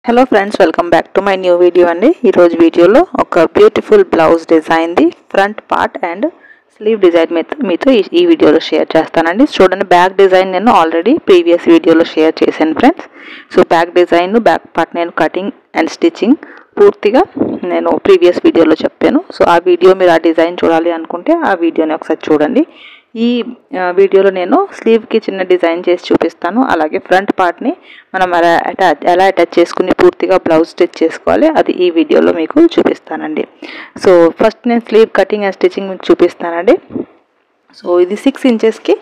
Hello friends, welcome back to my new video అండి. ఈరోజు వీడియోలో ఒక బ్యూటిఫుల్ బ్లౌజ్ డిజైన్ది front part and sleeve design మీతో ఈ వీడియోలో షేర్ చేస్తానండి. చూడండి, బ్యాక్ డిజైన్ నేను ఆల్రెడీ ప్రీవియస్ వీడియోలో షేర్ చేశాను friends. So back design, back part నేను కటింగ్ అండ్ స్టిచ్చింగ్ పూర్తిగా నేను ప్రీవియస్ వీడియోలో చెప్పాను. సో ఆ వీడియో మీరు ఆ డిజైన్ చూడాలి అనుకుంటే ఆ వీడియోని ఒకసారి చూడండి. ఈ వీడియోలో నేను స్లీవ్కి చిన్న డిజైన్ చేసి చూపిస్తాను. అలాగే ఫ్రంట్ పార్ట్ని మనం ఎలా అటాచ్ చేసుకుని పూర్తిగా బ్లౌజ్ స్టిచ్ చేసుకోవాలి అది ఈ వీడియోలో మీకు చూపిస్తానండి. సో ఫస్ట్ నేను స్లీవ్ కటింగ్ అండ్ స్టిచ్చింగ్ మీకు చూపిస్తానండి. సో ఇది 6 ఇంచెస్కి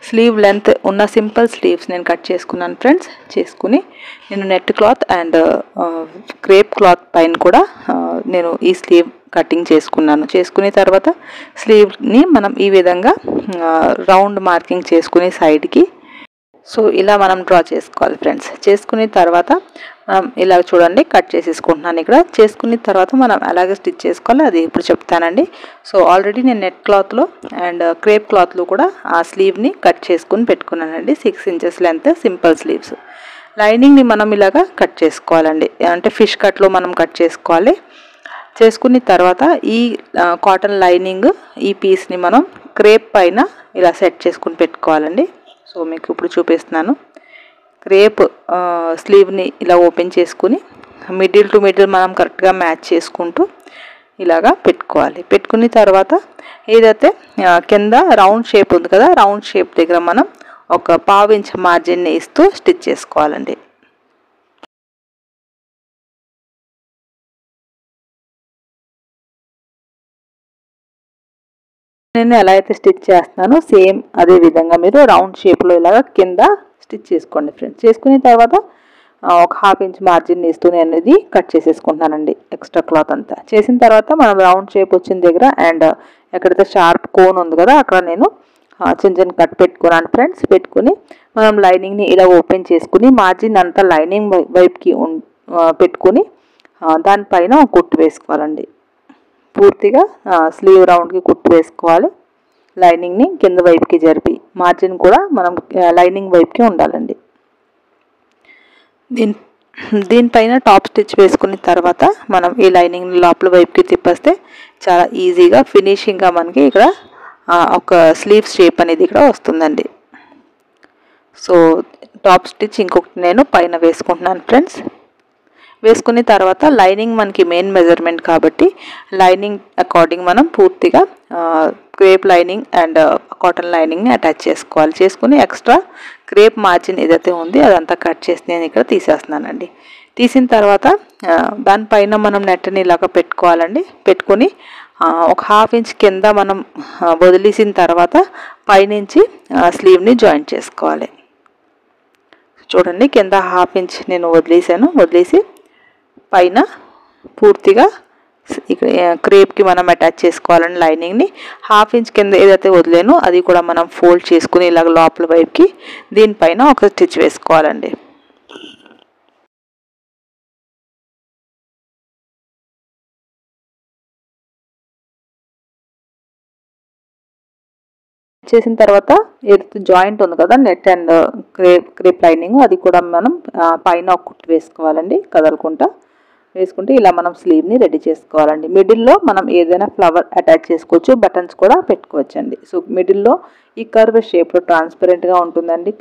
స్లీవ్ లెంత్ ఉన్న సింపుల్ స్లీవ్స్ నేను కట్ చేసుకున్నాను ఫ్రెండ్స్. చేసుకుని నేను net cloth and crepe cloth పైన కూడా నేను ఈ స్లీవ్ కటింగ్ చేసుకున్నాను. చేసుకున్న తర్వాత స్లీవ్ని మనం ఈ విధంగా రౌండ్ మార్కింగ్ చేసుకుని సైడ్కి సో ఇలా మనం డ్రా చేసుకోవాలి ఫ్రెండ్స్. చేసుకున్న తర్వాత మనం ఇలా చూడండి కట్ చేసేసుకుంటున్నాను. ఇక్కడ చేసుకున్న తర్వాత మనం అలాగే స్టిచ్ చేసుకోవాలి అది ఇప్పుడు చెప్తానండి. సో ఆల్రెడీ నేను నెట్ క్లాత్లో అండ్ క్రేప్ క్లాత్లో కూడా ఆ స్లీవ్ని కట్ చేసుకుని పెట్టుకున్నానండి. 6 ఇంచెస్ లెంత్ సింపుల్ స్లీవ్స్. లైనింగ్ని మనం ఇలాగా కట్ చేసుకోవాలండి, అంటే ఫిష్ కట్లో మనం కట్ చేసుకోవాలి. చేసుకున్న తర్వాత ఈ కాటన్ లైనింగ్ ఈ పీస్ని మనం క్రేప్ పైన ఇలా సెట్ చేసుకుని పెట్టుకోవాలండి. సో మీకు ఇప్పుడు చూపిస్తున్నాను. క్రేప్ స్లీవ్ని ఇలా ఓపెన్ చేసుకుని మిడిల్ టు మిడిల్ మనం కరెక్ట్గా మ్యాచ్ చేసుకుంటూ ఇలాగా పెట్టుకోవాలి. పెట్టుకున్న తర్వాత ఏదైతే కింద రౌండ్ షేప్ ఉంది కదా, రౌండ్ షేప్ దగ్గర మనం ఒక 1/2 ఇంచ్ మార్జిన్ని ఇస్తూ స్టిచ్ చేసుకోవాలండి. నేను ఎలా అయితే స్టిచ్ చేస్తున్నానో సేమ్ అదే విధంగా మీరు రౌండ్ షేప్లో ఇలాగ కింద స్టిచ్ చేసుకోండి ఫ్రెండ్స్. చేసుకున్న తర్వాత ఒక 1/2 ఇంచ్ మార్జిన్ ఇస్తూ నేను ఇది కట్ చేసేసుకుంటున్నానండి ఎక్స్ట్రా క్లాత్ అంతా. చేసిన తర్వాత మనం రౌండ్ షేప్ వచ్చిన దగ్గర అండ్ ఎక్కడైతే షార్ప్ కోన్ ఉంది కదా అక్కడ నేను చిన్న చిన్న కట్ పెట్టుకున్నాను ఫ్రెండ్స్. పెట్టుకుని మనం లైనింగ్ని ఇలా ఓపెన్ చేసుకుని మార్జిన్ అంతా లైనింగ్ వైపుకి పెట్టుకుని దానిపైన కుట్టు వేసుకోవాలండి. పూర్తిగా స్లీవ్ రౌండ్కి కుట్టు వేసుకోవాలి. లైనింగ్ని కింద వైపుకి జరిపి మార్జిన్ కూడా మనం లైనింగ్ వైపుకి ఉండాలండి. దీనిపైన టాప్ స్టిచ్ వేసుకున్న తర్వాత మనం ఈ లైనింగ్ని లోపల వైపుకి తిప్పేస్తే చాలా ఈజీగా ఫినిషింగ్గా మనకి ఇక్కడ ఒక స్లీవ్ షేప్ అనేది ఇక్కడ వస్తుందండి. సో టాప్ స్టిచ్ ఇంకొకటి నేను పైన వేసుకుంటున్నాను ఫ్రెండ్స్. వేసుకున్న తర్వాత లైనింగ్ మనకి మెయిన్ మెజర్మెంట్ కాబట్టి లైనింగ్ అకార్డింగ్ మనం పూర్తిగా క్రేప్ లైనింగ్ అండ్ కాటన్ లైనింగ్ని అటాచ్ చేసుకోవాలి. చేసుకుని ఎక్స్ట్రా క్రేప్ మార్జిన్ ఏదైతే ఉంది అదంతా కట్ చేసి నేను ఇక్కడ తీసేస్తున్నానండి. తీసిన తర్వాత దానిపైన మనం నెట్ని ఇలాగ పెట్టుకోవాలండి. పెట్టుకుని ఒక 1/2 ఇంచ్ కింద మనం వదిలేసిన తర్వాత పైనుంచి స్లీవ్ని జాయింట్ చేసుకోవాలి. చూడండి, కింద 1/2 ఇంచ్ నేను వదిలేసి పైన పూర్తిగా ఇక్కడ క్రేప్కి మనం అటాచ్ చేసుకోవాలండి లైనింగ్ని. 1/2 ఇంచ్ కింద ఏదైతే వదిలేనో అది కూడా మనం ఫోల్డ్ చేసుకుని ఇలాగ లోపల వైపుకి దీనిపైన ఒక స్టిచ్ వేసుకోవాలండి. చేసిన తర్వాత ఏదైతే జాయింట్ ఉంది కదా నెట్ అండ్ క్రేప్ లైనింగ్ అది కూడా మనం పైన ఒక కుట్టు వేసుకోవాలండి కదలకుండా. వేసుకుంటే ఇలా మనం స్లీవ్ని రెడీ చేసుకోవాలండి. మిడిల్లో మనం ఏదైనా ఫ్లవర్ అటాచ్ చేసుకోవచ్చు, బటన్స్ కూడా పెట్టుకోవచ్చండి. సో మిడిల్లో ఈ కర్వ్ షేప్లో ట్రాన్స్పరెంట్గా ఉంటుందండి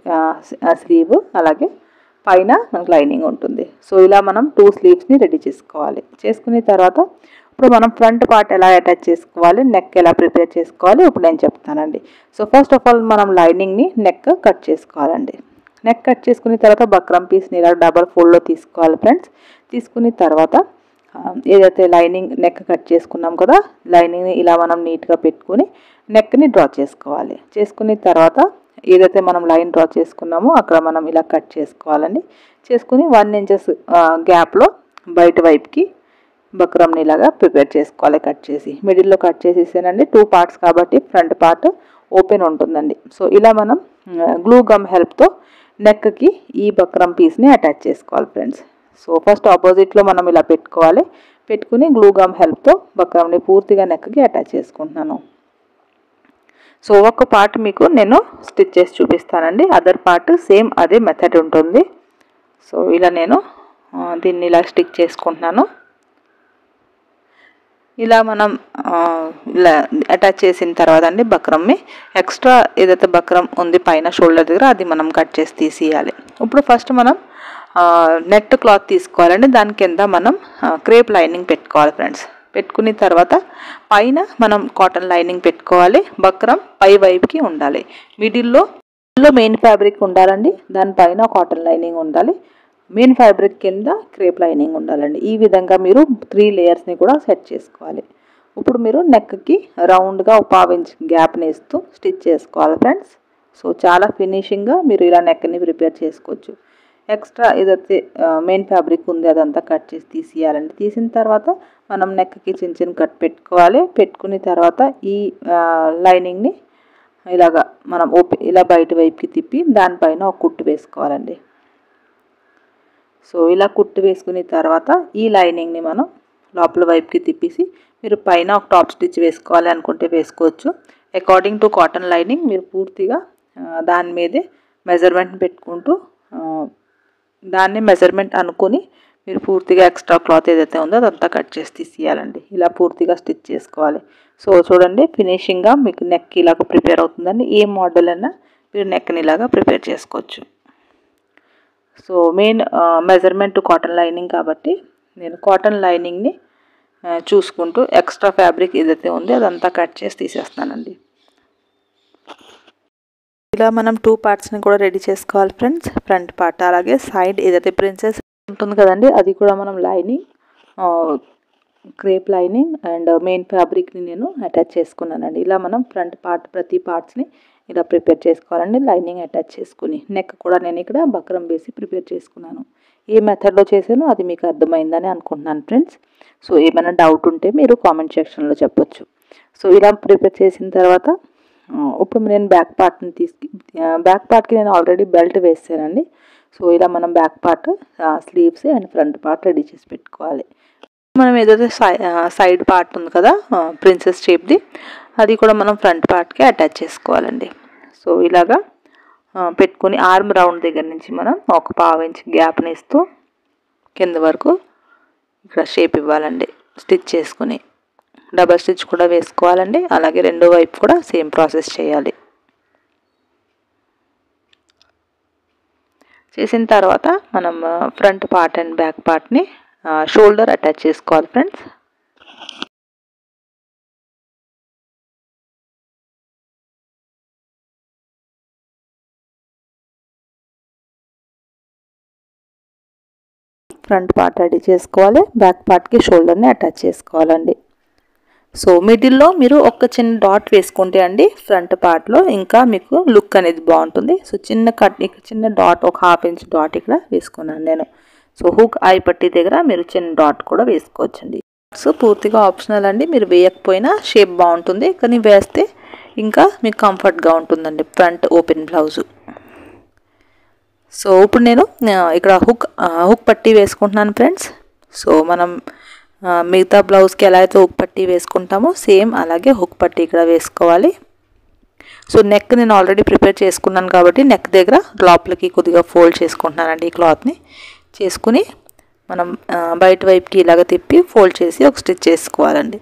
స్లీవ్. అలాగే పైన మనకు లైనింగ్ ఉంటుంది. సో ఇలా మనం 2 స్లీవ్స్ని రెడీ చేసుకోవాలి. చేసుకున్న తర్వాత ఇప్పుడు మనం ఫ్రంట్ పార్ట్ ఎలా అటాచ్ చేసుకోవాలి, నెక్ ఎలా ప్రిపేర్ చేసుకోవాలి ఇప్పుడు నేను చెప్తానండి. సో ఫస్ట్ ఆఫ్ ఆల్ మనం లైనింగ్ని నెక్ కట్ చేసుకోవాలండి. నెక్ కట్ చేసుకున్న తర్వాత బక్రమ్ పీస్ని ఇలా డబల్ ఫోల్డ్లో తీసుకోవాలి ఫ్రెండ్స్. తీసుకున్న తర్వాత ఏదైతే లైనింగ్ నెక్ కట్ చేసుకున్నాం కదా లైనింగ్ని ఇలా మనం నీట్గా పెట్టుకుని నెక్ని డ్రా చేసుకోవాలి. చేసుకున్న తర్వాత ఏదైతే మనం లైన్ డ్రా చేసుకున్నామో అక్కడ మనం ఇలా కట్ చేసుకోవాలండి. చేసుకుని 1 ఇంచెస్ గ్యాప్లో బయట వైపుకి బక్రమ్ని ఇలాగా ప్రిపేర్ చేసుకోవాలి. కట్ చేసి మిడిల్లో కట్ చేసేసానండి. 2 పార్ట్స్ కాబట్టి ఫ్రంట్ పార్ట్ ఓపెన్ ఉంటుందండి. సో ఇలా మనం గ్లూ గమ్ హెల్ప్తో నెక్కి ఈ బక్రమ్ పీస్ని అటాచ్ చేసుకోవాలి ఫ్రెండ్స్. సో ఫస్ట్ ఆపోజిట్లో మనం ఇలా పెట్టుకోవాలి. పెట్టుకుని గ్లూ గమ్ హెల్ప్తో బక్రమ్ని పూర్తిగా నెక్కి అటాచ్ చేసుకుంటున్నాను. సో ఒక పార్ట్ మీకు నేను స్టిచ్ చేసి చూపిస్తానండి. అదర్ పార్ట్ సేమ్ అదే మెథడ్ ఉంటుంది. సో ఇలా నేను దీన్ని ఇలా స్టిక్ చేసుకుంటున్నాను. ఇలా మనం ఇలా అటాచ్ చేసిన తర్వాత అండి బక్రమ్ని ఎక్స్ట్రా ఏదైతే బక్రం ఉంది పైన షోల్డర్ దగ్గర అది మనం కట్ చేసి తీసేయాలి. ఇప్పుడు ఫస్ట్ మనం నెట్ క్లాత్ తీసుకోవాలండి. దాని కింద మనం క్రేప్ లైనింగ్ పెట్టుకోవాలి ఫ్రెండ్స్. పెట్టుకున్న తర్వాత పైన మనం కాటన్ లైనింగ్ పెట్టుకోవాలి. బక్రం పై వైపుకి ఉండాలి. మిడిల్లో మెయిన్ ఫ్యాబ్రిక్ ఉండాలండి. దానిపైన కాటన్ లైనింగ్ ఉండాలి. మెయిన్ ఫ్యాబ్రిక్ కింద క్రేప్ లైనింగ్ ఉండాలండి. ఈ విధంగా మీరు 3 లేయర్స్ని కూడా సెట్ చేసుకోవాలి. ఇప్పుడు మీరు నెక్కి రౌండ్గా 1/2 ఇంచ్ గ్యాప్ని ఇస్తూ స్టిచ్ చేసుకోవాలి ఫ్రెండ్స్. సో చాలా ఫినిషింగ్గా మీరు ఇలా నెక్ని ప్రిపేర్ చేసుకోవచ్చు. ఎక్స్ట్రా ఏదైతే మెయిన్ ఫ్యాబ్రిక్ ఉంది అదంతా కట్ చేసి తీసేయాలండి. తీసిన తర్వాత మనం నెక్కి చిన్న చిన్న కట్ పెట్టుకోవాలి. పెట్టుకున్న తర్వాత ఈ లైనింగ్ని ఇలాగా మనం ఇలా బయట వైపుకి తిప్పి దానిపైన ఒక కుట్టు వేసుకోవాలండి. సో ఇలా కుట్టు వేసుకున్న తర్వాత ఈ లైనింగ్ని మనం లోపల వైపుకి తిప్పేసి మీరు పైన ఒక టాప్ స్టిచ్ వేసుకోవాలి అనుకుంటే వేసుకోవచ్చు. అకార్డింగ్ టు కాటన్ లైనింగ్ మీరు పూర్తిగా దాని మీదే మెజర్మెంట్ పెట్టుకుంటూ దాన్ని మెజర్మెంట్ అనుకొని మీరు పూర్తిగా ఎక్స్ట్రా క్లాత్ ఏదైతే ఉందో అదంతా కట్ చేసి తీసేయాలండి. ఇలా పూర్తిగా స్టిచ్ చేసుకోవాలి. సో చూడండి ఫినిషింగ్గా మీకు నెక్ ఇలాగ ప్రిపేర్ అవుతుందండి. ఏ మోడల్ అయినా మీరు నెక్ని ఇలాగా ప్రిపేర్ చేసుకోవచ్చు. So main measurement cotton lining కాబట్టి నేను కాటన్ లైనింగ్ని చూసుకుంటూ ఎక్స్ట్రా ఫ్యాబ్రిక్ ఏదైతే ఉందో అదంతా కట్ చేసి తీసేస్తానండి. ఇలా మనం 2 పార్ట్స్ని కూడా రెడీ చేసుకోవాలి ఫ్రెండ్స్. ఫ్రంట్ పార్ట్ అలాగే సైడ్ ఏదైతే ప్రిన్సెస్ ఉంటుంది కదండి అది కూడా మనం lining crepe lining and main ఫ్యాబ్రిక్ని నేను అటాచ్ చేసుకున్నానండి. ఇలా మనం ఫ్రంట్ పార్ట్ ప్రతి పార్ట్స్ని ఇలా ప్రిపేర్ చేసుకోవాలండి. లైనింగ్ అటాచ్ చేసుకుని నెక్ కూడా నేను ఇక్కడ బక్రం వేసి ప్రిపేర్ చేసుకున్నాను. ఏ మెథడ్లో చేశానో అది మీకు అర్థమైందని అనుకుంటున్నాను ఫ్రెండ్స్. సో ఏమైనా డౌట్ ఉంటే మీరు కామెంట్ సెక్షన్లో చెప్పొచ్చు. సో ఇలా ప్రిపేర్ చేసిన తర్వాత ఇప్పుడు నేను బ్యాక్ పార్ట్కి నేను ఆల్రెడీ బెల్ట్ వేసానండి. సో ఇలా మనం back part sleeves and front part ready చేసి పెట్టుకోవాలి. మనం ఏదైతే సైడ్ పార్ట్ ఉంది కదా ప్రిన్సెస్ షేప్ది అది కూడా మనం ఫ్రంట్ పార్ట్కి అటాచ్ చేసుకోవాలండి. సో ఇలాగా పెట్టుకొని ఆర్మ్ రౌండ్ దగ్గర నుంచి మనం ఒక 1/2 ఇంచ్ గ్యాప్ని ఇస్తూ కింద వరకు ఇక్కడ షేప్ ఇవ్వాలండి. స్టిచ్ చేసుకుని డబల్ స్టిచ్ కూడా వేసుకోవాలండి. అలాగే రెండో వైపు కూడా సేమ్ ప్రాసెస్ చేయాలి. చేసిన తర్వాత మనం ఫ్రంట్ పార్ట్ అండ్ బ్యాక్ పార్ట్ని షోల్డర్ అటాచ్ చేసుకోవాలి ఫ్రెండ్స్. ఫ్రంట్ పార్ట్ రెడీ చేసుకోవాలి. బ్యాక్ పార్ట్కి షోల్డర్ని అటాచ్ చేసుకోవాలండి. సో మిడిల్లో మీరు ఒక చిన్న డాట్ వేసుకుంటే అండి ఫ్రంట్ పార్ట్లో ఇంకా మీకు లుక్ అనేది బాగుంటుంది. సో చిన్న డాట్ ఒక 1/2 ఇంచ్ డాట్ ఇక్కడ వేసుకున్నాను నేను. సో హుక్ ఐ పట్టీ దగ్గర మీరు చిన్న డాట్ కూడా వేసుకోవచ్చండి. సో పూర్తిగా ఆప్షనల్ అండి. మీరు వేయకపోయినా షేప్ బాగుంటుంది, కానీ వేస్తే ఇంకా మీకు కంఫర్ట్గా ఉంటుందండి ఫ్రంట్ ఓపెన్ బ్లౌజు. సో ఇప్పుడు నేను ఇక్కడ హుక్ పట్టీ వేసుకుంటున్నాను ఫ్రెండ్స్. సో మనం మిగతా బ్లౌజ్కి ఎలా అయితే హుక్ పట్టీ వేసుకుంటామో సేమ్ అలాగే హుక్ పట్టీ ఇక్కడ వేసుకోవాలి. సో నెక్ నేను ఆల్రెడీ ప్రిపేర్ చేసుకున్నాను కాబట్టి నెక్ దగ్గర లోపలికి కొద్దిగా ఫోల్డ్ చేసుకుంటున్నానండి. ఈ క్లాత్ని చేసుకుని మనం బయట వైపుకి ఇలాగ తిప్పి ఫోల్డ్ చేసి ఒక స్టిచ్ చేసుకోవాలండి.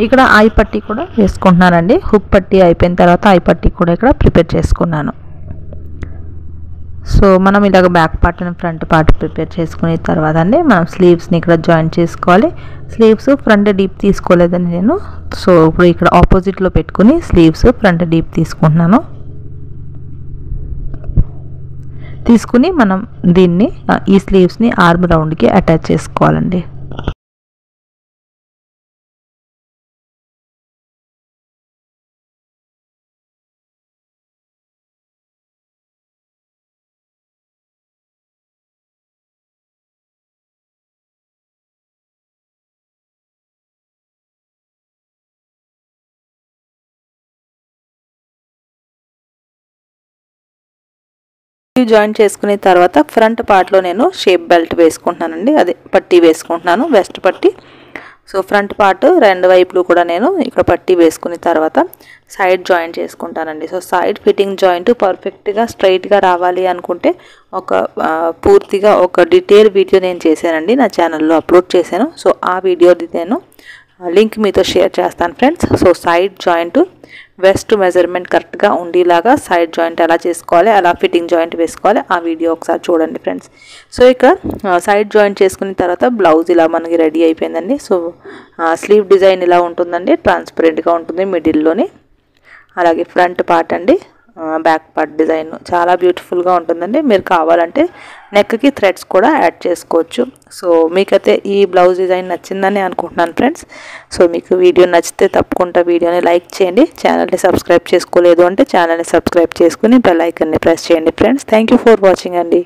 ఇక్కడ ఐ పట్టీ కూడా వేసుకుంటున్నానండి. హుక్ పట్టీ అయిపోయిన తర్వాత ఐ పట్టీ కూడా ఇక్కడ ప్రిపేర్ చేసుకున్నాను. సో మనం ఇలాగ back part and front part prepare చేసుకున్న తర్వాత అండి మనం స్లీవ్స్ని ఇక్కడ జాయిన్ చేసుకోవాలి. స్లీవ్స్ ఫ్రంట్ డీప్ తీసుకోలేదని నేను, సో ఇప్పుడు ఇక్కడ ఆపోజిట్లో పెట్టుకుని స్లీవ్స్ ఫ్రంట్ డీప్ తీసుకుంటున్నాను. తీసుకుని మనం దీన్ని ఈ స్లీవ్స్ని ఆర్మ్ రౌండ్కి అటాచ్ చేసుకోవాలండి. జాయిన్ చేసుకున్న తర్వాత ఫ్రంట్ పార్ట్లో నేను షేప్ బెల్ట్ వేసుకుంటున్నానండి, అదే పట్టీ వేసుకుంటున్నాను, వెస్ట్ పట్టీ. సో ఫ్రంట్ పార్ట్ రెండు వైపులు కూడా నేను ఇక్కడ పట్టీ వేసుకున్న తర్వాత సైడ్ జాయింట్ చేసుకుంటానండి. సో సైడ్ ఫిట్టింగ్ జాయింట్ పర్ఫెక్ట్గా స్ట్రైట్గా రావాలి అనుకుంటే పూర్తిగా ఒక డీటెయిల్ వీడియో నేను చేశానండి, నా ఛానల్లో అప్లోడ్ చేశాను. సో ఆ వీడియోది నేను లింక్ మీతో షేర్ చేస్తాను friends. So side joint west measurement కరెక్ట్గా ఉండేలాగా సైడ్ జాయింట్ ఎలా చేసుకోవాలి, అలా ఫిట్టింగ్ జాయింట్ వేసుకోవాలి, ఆ వీడియో ఒకసారి చూడండి ఫ్రెండ్స్. సో ఇక్కడ సైడ్ జాయింట్ చేసుకున్న తర్వాత బ్లౌజ్ ఇలా మనకి రెడీ అయిపోయిందండి. సో స్లీవ్ డిజైన్ ఇలా ఉంటుందండి, ట్రాన్స్పరెంట్గా ఉంటుంది మిడిల్లోని. అలాగే ఫ్రంట్ పార్ట్ అండి, బ్యాక్ పార్ట్ డిజైన్ చాలా బ్యూటిఫుల్గా ఉంటుందండి. మీరు కావాలంటే నెక్కి థ్రెడ్స్ కూడా యాడ్ చేసుకోవచ్చు. సో మీకైతే ఈ బ్లౌజ్ డిజైన్ నచ్చిందని అనుకుంటున్నాను ఫ్రెండ్స్. సో మీకు వీడియో నచ్చితే తప్పకుండా వీడియోని లైక్ చేయండి. ఛానల్ని సబ్స్క్రైబ్ చేసుకోలేదు అంటే ఛానల్ని సబ్స్క్రైబ్ చేసుకుని బెల్ ఐకాన్ని ప్రెస్ చేయండి friends. Thank you for watching అండి.